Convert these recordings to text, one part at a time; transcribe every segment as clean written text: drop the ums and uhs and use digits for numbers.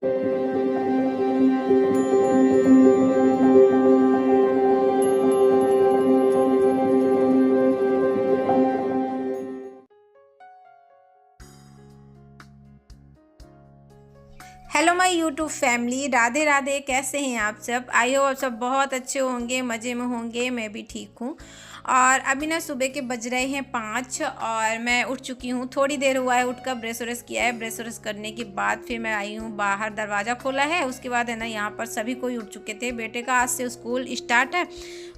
Hello my YouTube family, Radhe Radhe. कैसे हैं आप सब? आई होप आप सब बहुत अच्छे होंगे, मज़े में होंगे। मैं भी ठीक हूँ। और अभी ना सुबह के बज रहे हैं 5 और मैं उठ चुकी हूँ। थोड़ी देर हुआ है उठकर ब्रश व्रश किया है। ब्रश व्रश करने के बाद फिर मैं आई हूँ बाहर, दरवाज़ा खोला है। उसके बाद है ना यहाँ पर सभी कोई उठ चुके थे। बेटे का आज से स्कूल स्टार्ट है,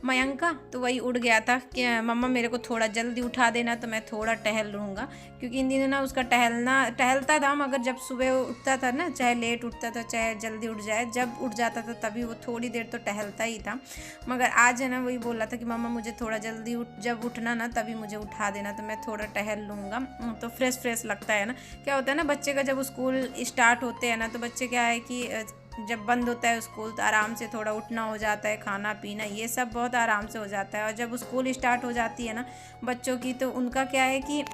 मयंक का, तो वही उठ गया था कि मम्मा मेरे को थोड़ा जल्दी उठा देना, तो मैं थोड़ा टहल लूँगा। क्योंकि इन दिनों ना उसका टहलता था, मगर जब सुबह उठता था ना, चाहे लेट उठता था चाहे जल्दी उठ जाए, जब उठ जाता था तभी वो थोड़ी देर तो टहलता ही था। मगर आज है ना वही बोल रहा था कि मम्मा मुझे थोड़ा जल्दी जब उठना ना तभी मुझे उठा देना, तो मैं थोड़ा टहल लूँगा। तो फ्रेश फ्रेश लगता है ना। क्या होता है ना, बच्चे का जब स्कूल स्टार्ट होते हैं ना, तो बच्चे क्या है कि जब बंद होता है स्कूल तो आराम से थोड़ा उठना हो जाता है, खाना पीना ये सब बहुत आराम से हो जाता है। और जब स्कूल स्टार्ट हो जाती है ना बच्चों की, तो उनका क्या है कि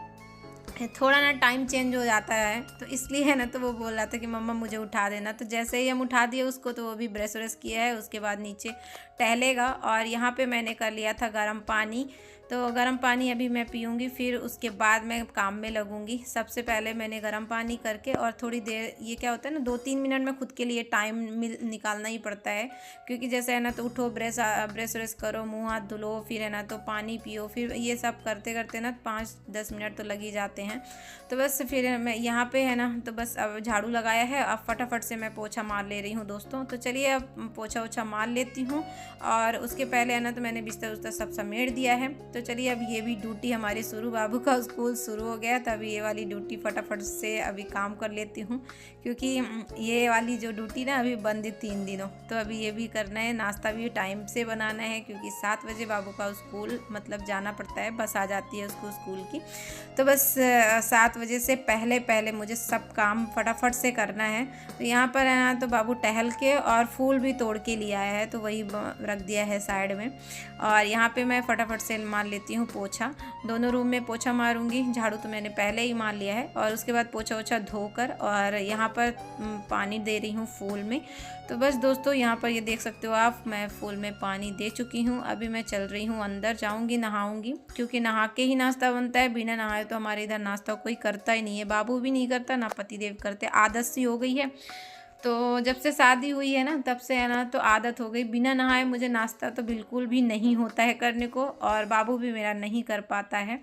थोड़ा ना टाइम चेंज हो जाता है। तो इसलिए है ना, तो वो बोल रहा था कि मम्मा मुझे उठा देना। तो जैसे ही हम उठा दिए उसको, तो वो भी ब्रश व्रश किया है, उसके बाद नीचे टहलेगा। और यहाँ पे मैंने कर लिया था गर्म पानी, तो गर्म पानी अभी मैं पीऊँगी, फिर उसके बाद मैं काम में लगूँगी। सबसे पहले मैंने गर्म पानी करके और थोड़ी देर, ये क्या होता है ना, 2-3 मिनट में खुद के लिए टाइम निकालना ही पड़ता है। क्योंकि जैसे है ना, तो उठो, ब्रश व्रश करो, मुँह हाथ धुलो, फिर है ना तो पानी पियो, फिर ये सब करते करते ना 5-10 मिनट तो लग ही जाते हैं। तो बस फिर मैं यहाँ पे है ना, तो बस अब झाड़ू लगाया है, अब फटाफट से मैं पोछा मार ले रही हूँ दोस्तों। तो चलिए अब पोछा ओछा मार लेती हूँ। और उसके पहले है ना, तो मैंने बिस्तर उस्तर सब समेट दिया है। तो चलिए अब ये भी ड्यूटी हमारी शुरू, बाबू का स्कूल शुरू हो गया, तब ये वाली ड्यूटी फटाफट से अभी काम कर लेती हूँ। क्योंकि ये वाली जो ड्यूटी ना अभी बंद है 3 दिनों, तो अभी ये भी करना है। नाश्ता भी टाइम से बनाना है, क्योंकि 7 बजे बाबू का स्कूल मतलब जाना पड़ता है, बस आ जाती है उसको स्कूल की। तो बस 7 बजे से पहले पहले मुझे सब काम फटाफट से करना है। तो यहाँ पर है ना, तो बाबू टहल के और फूल भी तोड़ के लिए आया है, तो वही रख दिया है साइड में। और यहाँ पे मैं फटाफट से मार लेती हूँ पोछा। दोनों रूम में पोछा मारूंगी। झाड़ू तो मैंने पहले ही मार लिया है। और उसके बाद पोछा ओछा धोकर और यहाँ पर पानी दे रही हूँ फूल में। तो बस दोस्तों, यहाँ पर ये देख सकते हो आप, मैं फूल में पानी दे चुकी हूँ। अभी मैं चल रही हूँ अंदर, जाऊँगी नहाऊँगी, क्योंकि नहा के ही नाश्ता बनता है। बिना नहाए तो हमारे इधर नाश्ता कोई करता ही नहीं है। बाबू भी नहीं करता, ना पतिदेव करते, आदत सी हो गई है। तो जब से शादी हुई है ना, तब से है ना, तो आदत हो गई, बिना नहाए मुझे नाश्ता तो बिल्कुल भी नहीं होता है करने को। और बाबू भी मेरा नहीं कर पाता है।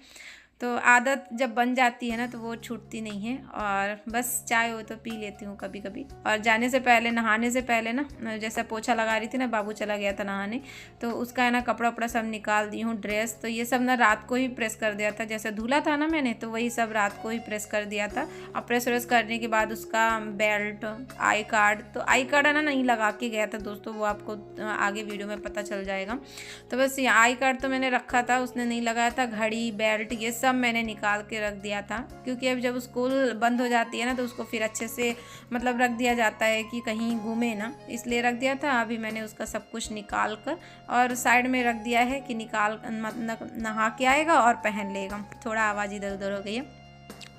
तो आदत जब बन जाती है ना, तो वो छूटती नहीं है। और बस चाय हो तो पी लेती हूँ कभी कभी। और जाने से पहले, नहाने से पहले ना, जैसा पोछा लगा रही थी ना, बाबू चला गया था नहाने, तो उसका है ना कपड़ा वपड़ा सब निकाल दी हूँ, ड्रेस। तो ये सब ना रात को ही प्रेस कर दिया था, जैसे धुला था ना मैंने, तो वही सब रात को ही प्रेस कर दिया था। और प्रेस व्रेस करने के बाद उसका बेल्ट, आई कार्ड, तो आई कार्ड है ना नहीं लगा के गया था दोस्तों, वो आपको आगे वीडियो में पता चल जाएगा। तो बस ये आई कार्ड तो मैंने रखा था, उसने नहीं लगाया था। घड़ी, बेल्ट, ये सब मैंने निकाल के रख दिया था। क्योंकि अब जब स्कूल बंद हो जाती है ना, तो उसको फिर अच्छे से मतलब रख दिया जाता है कि कहीं घूमे ना, इसलिए रख दिया था। अभी मैंने उसका सब कुछ निकाल कर और साइड में रख दिया है कि निकाल नहा के आएगा और पहन लेगा। थोड़ा आवाज़ इधर उधर हो गई है,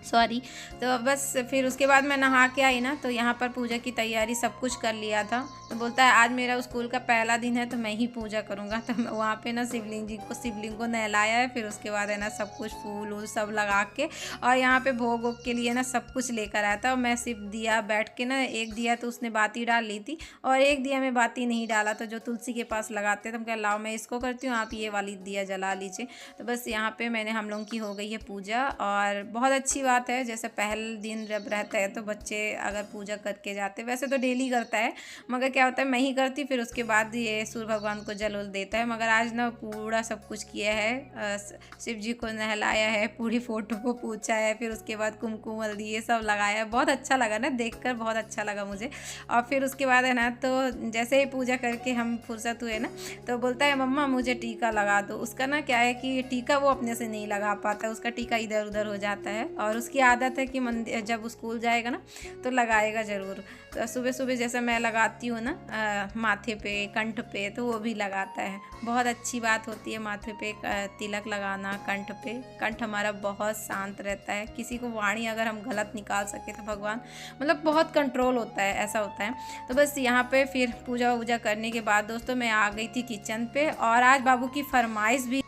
सॉरी। तो बस फिर उसके बाद मैं नहा के आई ना, तो यहाँ पर पूजा की तैयारी सब कुछ कर लिया था। तो बोलता है आज मेरा स्कूल का पहला दिन है, तो मैं ही पूजा करूँगा। तो मैं वहाँ पे ना शिवलिंग को नहलाया है। फिर उसके बाद है ना सब कुछ फूल वूल सब लगा के, और यहाँ पे भोग वोग के लिए ना सब कुछ लेकर आया था। और मैं सिर्फ दिया बैठ के ना, एक दिया तो उसने बाती डाल ली थी, और एक दिया में बाती नहीं डाला, तो जो तुलसी के पास लगाते थे, हम कह लाओ मैं इसको करती हूँ, आप ये वाली दिया जला लीजिए। तो बस यहाँ पे मैंने, हम लोगों की हो गई है पूजा। और बहुत अच्छी बात है, जैसे पहले दिन जब रहता है तो बच्चे अगर पूजा करके जाते, वैसे तो डेली करता है, मगर क्या होता है मैं ही करती, फिर उसके बाद ये सूर्य भगवान को जल उल देता है। मगर आज ना पूरा सब कुछ किया है, शिव जी को नहलाया है, पूरी फोटो को पूछा है, फिर उसके बाद कुमकुम हल्दी ये सब लगाया है। बहुत अच्छा लगा ना, देखकर बहुत अच्छा लगा मुझे। और फिर उसके बाद है ना, तो जैसे ही पूजा करके हम फुर्सत हुए ना, तो बोलता है मम्मा मुझे टीका लगा दो। उसका ना क्या है कि टीका वो अपने से नहीं लगा पाता, उसका टीका इधर उधर हो जाता है। और उसकी आदत है कि मंदिर जब स्कूल जाएगा ना तो लगाएगा ज़रूर। तो सुबह सुबह जैसे मैं लगाती हूँ ना माथे पे, कंठ पे, तो वो भी लगाता है। बहुत अच्छी बात होती है माथे पे तिलक लगाना, कंठ पे। कंठ हमारा बहुत शांत रहता है, किसी को वाणी अगर हम गलत निकाल सके तो भगवान मतलब बहुत कंट्रोल होता है, ऐसा होता है। तो बस यहाँ पे फिर पूजा वूजा करने के बाद दोस्तों मैं आ गई थी किचन पे, और आज बाबू की फरमाइश भी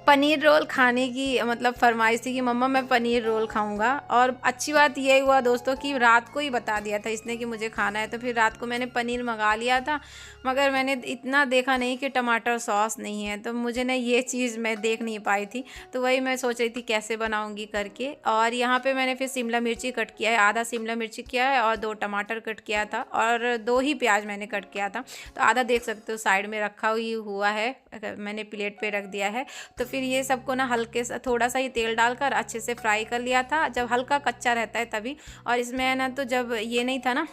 पनीर रोल खाने की मतलब फरमाइश थी कि मम्मा मैं पनीर रोल खाऊंगा। और अच्छी बात ये हुआ दोस्तों कि रात को ही बता दिया था इसने कि मुझे खाना है, तो फिर रात को मैंने पनीर मंगा लिया था, मगर मैंने इतना देखा नहीं कि टमाटर सॉस नहीं है, तो मुझे ना ये चीज़ मैं देख नहीं पाई थी। तो वही मैं सोच रही थी कैसे बनाऊँगी करके। और यहाँ पर मैंने फिर शिमला मिर्ची कट किया है, आधा शिमला मिर्ची किया है और 2 टमाटर कट किया था, और 2 ही प्याज मैंने कट किया था। तो आधा देख सकते हो साइड में रखा हुआ है, मैंने प्लेट पे रख दिया है। तो फिर ये सबको ना हल्के से थोड़ा सा ही तेल डालकर अच्छे से फ्राई कर लिया था, जब हल्का कच्चा रहता है तभी। और इसमें है ना, तो जब ये नहीं था ना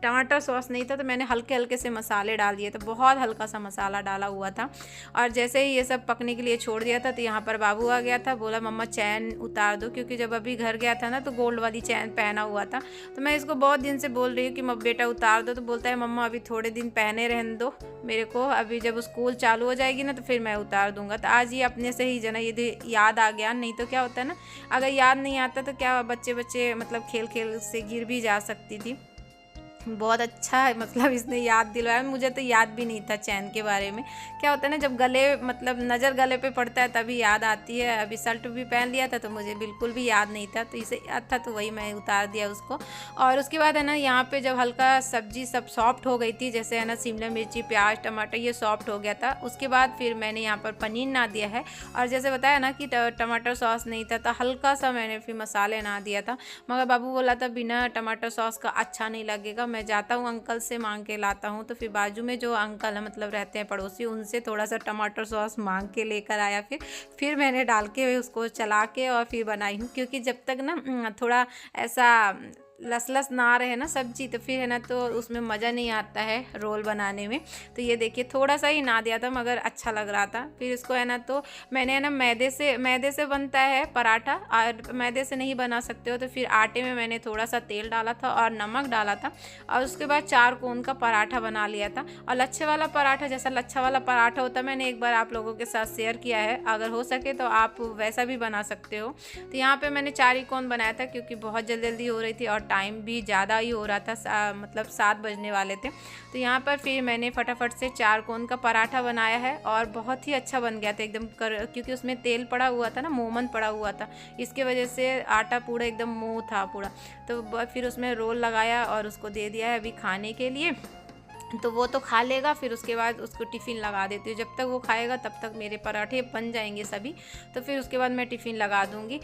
टमाटर सॉस नहीं था, तो मैंने हल्के हल्के से मसाले डाल दिए, तो बहुत हल्का सा मसाला डाला हुआ था। और जैसे ही ये सब पकने के लिए छोड़ दिया था, तो यहाँ पर बाबू आ गया था, बोला मम्मा चैन उतार दो, क्योंकि जब अभी घर गया था ना तो गोल्ड वाली चैन पहना हुआ था। तो मैं इसको बहुत दिन से बोल रही हूँ कि बेटा उतार दो, तो बोलता है मम्मा अभी थोड़े दिन पहने रहने दो मेरे को, अभी जब स्कूल चालू हो जाएगी ना तो फिर मैं उतार दूंगा। तो आज ये अपने से ही जना ये याद आ गया, नहीं तो क्या होता है ना, अगर याद नहीं आता तो क्या बच्चे मतलब खेल खेल से गिर भी जा सकती थी। बहुत अच्छा है, मतलब इसने याद दिलवाया, मुझे तो याद भी नहीं था चैन के बारे में। क्या होता है ना, जब गले मतलब नज़र गले पे पड़ता है तभी याद आती है। अभी शर्ट भी पहन लिया था तो मुझे बिल्कुल भी याद नहीं था, तो इसे याद था तो वही मैं उतार दिया उसको। और उसके बाद है ना, यहाँ पे जब हल्का सब्जी सब सॉफ्ट हो गई थी, जैसे है ना शिमला मिर्ची, प्याज, टमाटर ये सॉफ्ट हो गया था, उसके बाद फिर मैंने यहाँ पर पनीर ना दिया है। और जैसे बताया ना कि टमाटर सॉस नहीं था, तो हल्का सा मैंने फिर मसाले ना दिया था, मगर बाबू बोला था बिना टमाटर सॉस का अच्छा नहीं लगेगा, मैं जाता हूँ अंकल से मांग के लाता हूँ। तो फिर बाजू में जो अंकल है मतलब रहते हैं पड़ोसी, उनसे थोड़ा सा टमाटर सॉस मांग के लेकर आया, फिर मैंने डाल के उसको चला के और फिर बनाई हूँ। क्योंकि जब तक ना थोड़ा ऐसा लस ना रहे ना सब्जी, तो फिर है ना तो उसमें मज़ा नहीं आता है रोल बनाने में। तो ये देखिए थोड़ा सा ही ना दिया था मगर अच्छा लग रहा था। फिर इसको है ना, तो मैंने है ना मैदे से बनता है पराठा, और मैदे से नहीं बना सकते हो तो फिर आटे में मैंने थोड़ा सा तेल डाला था और नमक डाला था, और उसके बाद 4 कोन का पराठा बना लिया था। और लच्छे वाला पराठा, जैसा लच्छा वाला पराठा होता है, मैंने एक बार आप लोगों के साथ शेयर किया है, अगर हो सके तो आप वैसा भी बना सकते हो। तो यहाँ पे मैंने 4 ही कोन बनाया था, क्योंकि बहुत जल्दी हो रही थी और टाइम भी ज़्यादा ही हो रहा था, मतलब 7 बजने वाले थे। तो यहाँ पर फिर मैंने फटाफट से 4 कोन का पराठा बनाया है, और बहुत ही अच्छा बन गया था एकदम क्योंकि उसमें तेल पड़ा हुआ था ना, मोमन पड़ा हुआ था, इसके वजह से आटा पूरा एकदम मुँह था पूरा। तो फिर उसमें रोल लगाया और उसको दे दिया है अभी खाने के लिए, तो वो तो खा लेगा, फिर उसके बाद उसको टिफ़िन लगा देती हूँ। जब तक वो खाएगा तब तक मेरे पराठे बन जाएंगे सभी, तो फिर उसके बाद मैं टिफ़िन लगा दूँगी।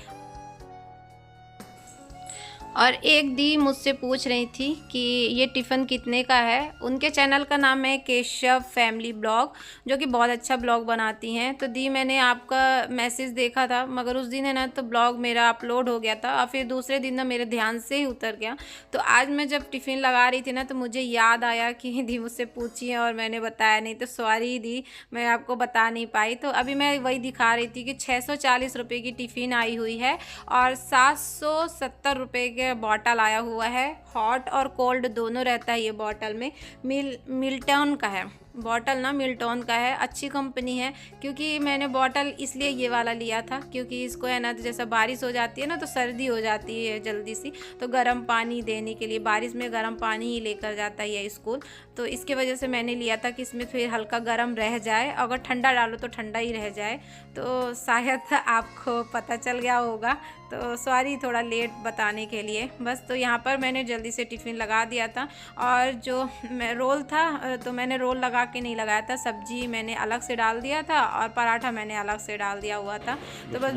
और एक दी मुझसे पूछ रही थी कि ये टिफ़िन कितने का है। उनके चैनल का नाम है केशव फैमिली ब्लॉग, जो कि बहुत अच्छा ब्लॉग बनाती हैं। तो दी मैंने आपका मैसेज देखा था, मगर उस दिन है ना तो ब्लॉग मेरा अपलोड हो गया था, और फिर दूसरे दिन ना मेरे ध्यान से ही उतर गया। तो आज मैं जब टिफ़िन लगा रही थी ना, तो मुझे याद आया कि दी मुझसे पूछी है और मैंने बताया नहीं, तो सॉरी दी, मैं आपको बता नहीं पाई। तो अभी मैं वही दिखा रही थी कि 640 रुपये की टिफ़िन आई हुई है, और 770 रुपये के बॉटल आया हुआ है। हॉट और कोल्ड दोनों रहता है ये बॉटल में। मिल्टन का है बॉटल ना, मिल्टन का है, अच्छी कंपनी है। क्योंकि मैंने बॉटल इसलिए ये वाला लिया था, क्योंकि इसको है ना तो जैसा बारिश हो जाती है ना तो सर्दी हो जाती है जल्दी सी, तो गर्म पानी देने के लिए, बारिश में गर्म पानी ही लेकर जाता है ये स्कूल, तो इसके वजह से मैंने लिया था कि इसमें फिर हल्का गर्म रह जाए, अगर ठंडा डालो तो ठंडा ही रह जाए। तो शायद आपको पता चल गया होगा, तो सॉरी थोड़ा लेट बताने के लिए बस। तो यहाँ पर मैंने जल्दी से टिफ़िन लगा दिया था, और जो रोल था तो मैंने रोल लगा के नहीं लगाया था, सब्जी मैंने अलग से डाल दिया था और पराठा मैंने अलग से डाल दिया हुआ था। तो बस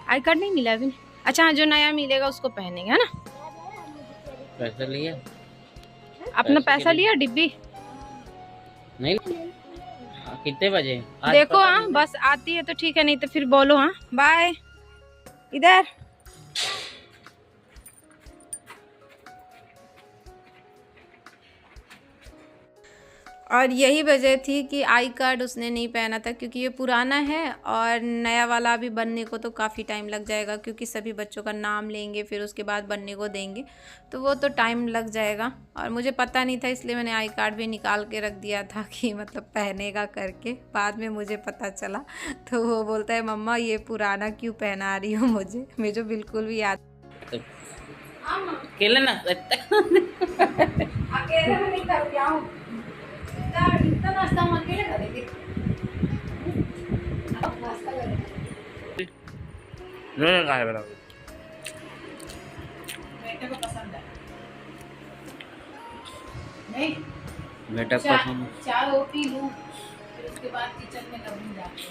आई कार्ड नहीं मिला अभी। अच्छा, जो नया मिलेगा उसको पहनेंगे, है ना। पैसा लिया, अपना पैसा लिया, डिब्बी नहीं कितने बजे आज देखो। हाँ बस आती है तो ठीक है, नहीं तो फिर बोलो। हाँ बाय। इधर और यही वजह थी कि आई कार्ड उसने नहीं पहना था, क्योंकि ये पुराना है और नया वाला अभी बनने को तो काफ़ी टाइम लग जाएगा, क्योंकि सभी बच्चों का नाम लेंगे फिर उसके बाद बनने को देंगे, तो वो तो टाइम लग जाएगा। और मुझे पता नहीं था, इसलिए मैंने आई कार्ड भी निकाल के रख दिया था कि मतलब पहनेगा करके। बाद में मुझे पता चला तो वो बोलता है मम्मा ये पुराना क्यों पहना रही हो मुझे बिल्कुल भी याद अकेले ना अकेले में नहीं कर क्या हूँ इतना नाश्ता हम अकेले करेंगे। नाश्ता करेंगे बेटे को पसंद है नहीं बेटा चाय वो पी लूँ फिर उसके बाद किचन में कभी जाके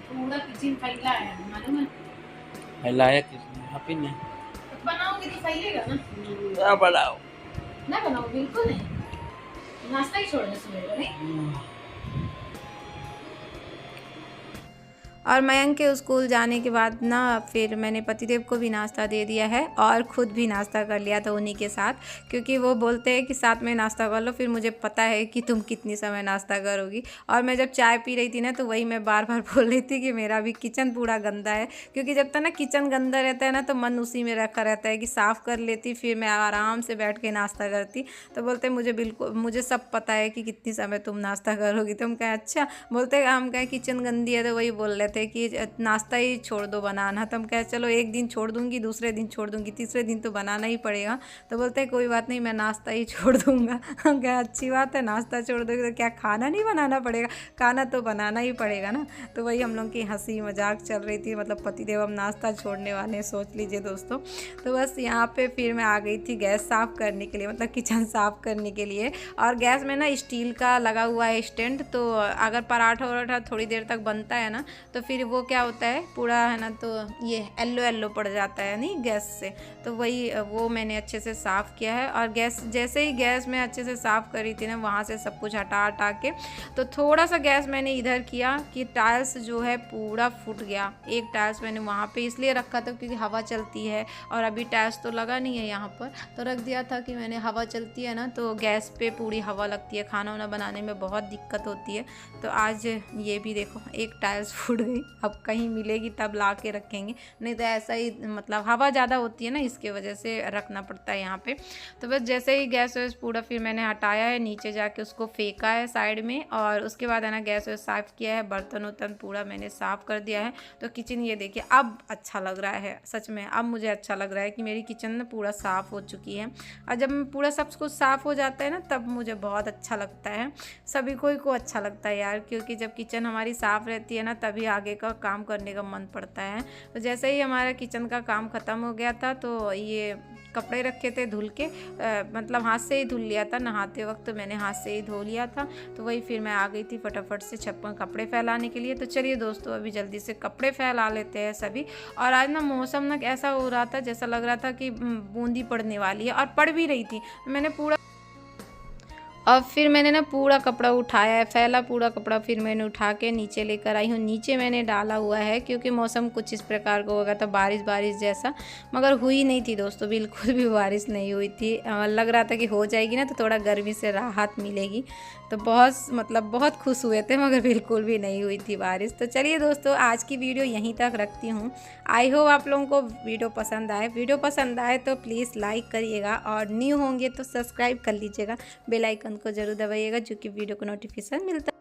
पूरा किचन फैला है मालूम है। फैलाया किसने? आप ही ने। तो बनाओगे तो फैलेगा ना। क्या बनाओ? ना बनाओ बिल्कुल नहीं, नाश्ता ही छोड़ना सुबह को नहीं। और मयंक के स्कूल जाने के बाद ना फिर मैंने पतिदेव को भी नाश्ता दे दिया है और ख़ुद भी नाश्ता कर लिया था उन्हीं के साथ, क्योंकि वो बोलते हैं कि साथ में नाश्ता कर लो, फिर मुझे पता है कि तुम कितनी समय नाश्ता करोगी। और मैं जब चाय पी रही थी ना तो वही मैं बार बार बोल रही थी कि मेरा भी किचन पूरा गंदा है, क्योंकि जब तक ना किचन गंदा रहता है ना तो मन उसी में रखा रहता है कि साफ़ कर लेती, फिर मैं आराम से बैठ के नाश्ता करती। तो बोलते मुझे बिल्कुल मुझे सब पता है कि कितनी समय तुम नाश्ता करोगी। तो हम कहें अच्छा, बोलते हम कहें किचन गंदी है, तो वही बोल रहे थे कि नाश्ता ही छोड़ दो बनाना। तो हम कहे चलो एक दिन छोड़ दूंगी, दूसरे दिन छोड़ दूंगी, तीसरे दिन तो बनाना ही पड़ेगा। तो बोलते हैं कोई बात नहीं मैं नाश्ता ही छोड़ दूंगा। हम कहे अच्छी बात है, नाश्ता छोड़ दोगे तो क्या खाना नहीं बनाना पड़ेगा? खाना तो बनाना ही पड़ेगा ना। तो वही हम लोग की हंसी मजाक चल रही थी, मतलब पतिदेव हम नाश्ता छोड़ने वाले हैं, सोच लीजिए दोस्तों। तो बस यहाँ पे फिर मैं आ गई थी गैस साफ़ करने के लिए, मतलब किचन साफ़ करने के लिए। और गैस में ना स्टील का लगा हुआ है स्टैंड, तो अगर पराठा वराठा थोड़ी देर तक बनता है ना तो फिर वो क्या होता है पूरा है ना, तो ये येलो येलो पड़ जाता है नहीं गैस से। तो वही वो मैंने अच्छे से साफ़ किया है। और गैस जैसे ही गैस में अच्छे से साफ़ करी थी ना, वहाँ से सब कुछ हटा के तो थोड़ा सा गैस मैंने इधर किया कि टाइल्स जो है पूरा फूट गया। एक टाइल्स मैंने वहाँ पे इसलिए रखा था क्योंकि हवा चलती है और अभी टाइल्स तो लगा नहीं है यहाँ पर, तो रख दिया था कि मैंने हवा चलती है ना तो गैस पे पूरी हवा लगती है, खाना वाना बनाने में बहुत दिक्कत होती है। तो आज ये भी देखो एक टाइल्स फूट गई, अब कहीं मिलेगी तब ला के रखेंगे, नहीं तो ऐसा ही मतलब हवा ज़्यादा होती है ना इसके वजह से रखना पड़ता है यहाँ पे। तो बस जैसे ही गैस वैस पूरा फिर मैंने हटाया है, नीचे जाके उसको फेंका है साइड में, और उसके बाद है ना गैस वैस साफ़ किया है, बर्तन वर्तन पूरा मैंने साफ़ कर दिया है। तो किचन ये देखिए अब अच्छा लग रहा है, सच में अब मुझे अच्छा लग रहा है कि मेरी किचन ना पूरा साफ़ हो चुकी है। और जब पूरा सब कुछ साफ़ हो जाता है ना तब मुझे बहुत अच्छा लगता है, सभी को अच्छा लगता है यार, क्योंकि जब किचन हमारी साफ़ रहती है ना तभी आगे का काम करने का मन पड़ता है। तो जैसे ही हमारा किचन का काम ख़त्म हो गया था तो ये कपड़े रखे थे धुल के, मतलब हाथ से ही धुल लिया था, नहाते वक्त मैंने हाथ से ही धो लिया था। तो वही फिर मैं आ गई थी फटाफट से छत पर कपड़े फैलाने के लिए। तो चलिए दोस्तों अभी जल्दी से कपड़े फैला लेते हैं सभी। और आज ना मौसम ना ऐसा हो रहा था जैसा लग रहा था कि बूंदी पड़ने वाली है, और पड़ भी रही थी। मैंने पूरा और फिर मैंने ना पूरा कपड़ा उठाया है, फैला पूरा कपड़ा फिर मैंने उठा के नीचे लेकर आई हूँ। नीचे मैंने डाला हुआ है क्योंकि मौसम कुछ इस प्रकार का हो गया था, बारिश जैसा, मगर हुई नहीं थी दोस्तों, बिल्कुल भी बारिश नहीं हुई थी। लग रहा था कि हो जाएगी ना तो थोड़ा गर्मी से राहत मिलेगी, तो बहुत खुश हुए थे, मगर बिल्कुल भी नहीं हुई थी बारिश। तो चलिए दोस्तों आज की वीडियो यहीं तक रखती हूँ। आई होप आप लोगों को वीडियो पसंद आए तो प्लीज़ लाइक करिएगा, और न्यू होंगे तो सब्सक्राइब कर लीजिएगा, बेल आइकन को ज़रूर दबाइएगा जो कि वीडियो को नोटिफिकेशन मिलता है।